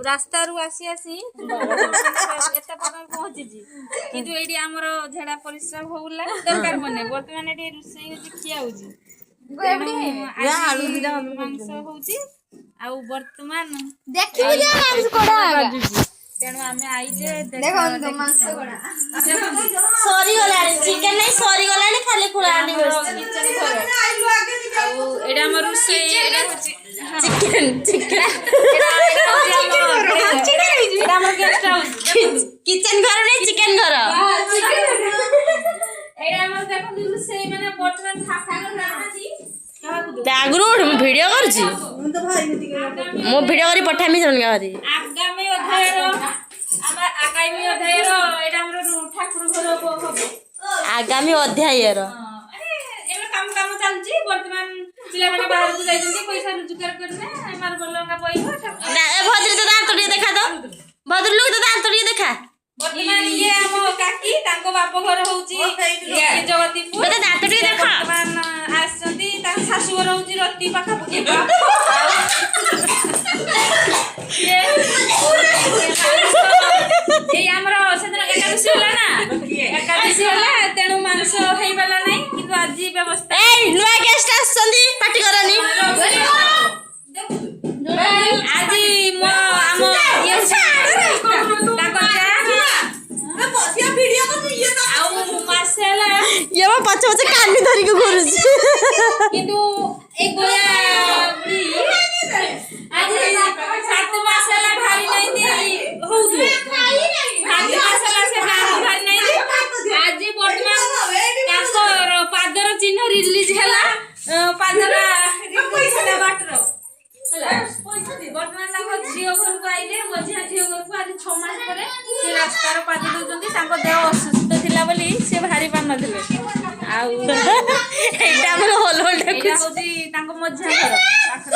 रास्ता रू आसी आसी एटा पहुंची किंतु एडी हमर झेड़ा परिश्रम होउला दरकार मने वर्तमान एडी रुसई होची खिया होची मांस होची आ वर्तमान देखिबि जे मांस कोडा तेणु आमे आइले देखो मांस कोडा सॉरी गलानी चिकन नहीं सॉरी गलानी खाली खुलानी बस एडा हमर रुसई एडा चिकन चिकन एडा हमर गेस्ट हाउस किचन घर नहीं चिकन घर एडा हमर देखो रुसई माने वर्तमान थाका राती आगरू वीडियो करछि मो वीडियो करी पठामी जन गादी आगामी अध्यायर आगामी अध्यायर एटा हमर ठाकुर घर होबो आगामी अध्याय रो एमे काम चलछि वर्तमान पिला माने बाहर को जाइछन्ती पैसा रोजगार करने हमार बलंगा पैसा ना ए भद्री तो दांत टिके देखा दो भद्री लोग तो दांत टिके देखा वर्तमान ये हम काकी तांको बाप घर होउची जगतीपुर मते दांत टिके देखा वर्तमान आछन्ती ता सासु घर होउची रत्ती पाखा पके ए हमरो सेदन एकादशी होला ना एकादशी होला तेणु मांस हेई वाला नै किंतु आजी व्यवस्था ए नुआ गेस्ट आछन्ती पार्टी करनी आजी मो आमो ये ये वो पछ पछ कानी धरी के घुरुछ किंतु एक गोया बुढ़ी आज 7 मास ला भारी नहीं दी होउथु 7 मास ला से भारी नहीं दी आज वर्तमान ताकर पादर चिन्ह रिलीज हैला पादर पैसा बाटरो पैसा दी वर्तमान ताको झियो घर को आइले मझिया झियो घर को आज 6 मास करे से रास्तार पाद दोजंती ताको देह असुस्थ थिला बोली से भारी पान नथिले आउ एटा हमर होल होल एटा होजी ताको मझिया घर पाखर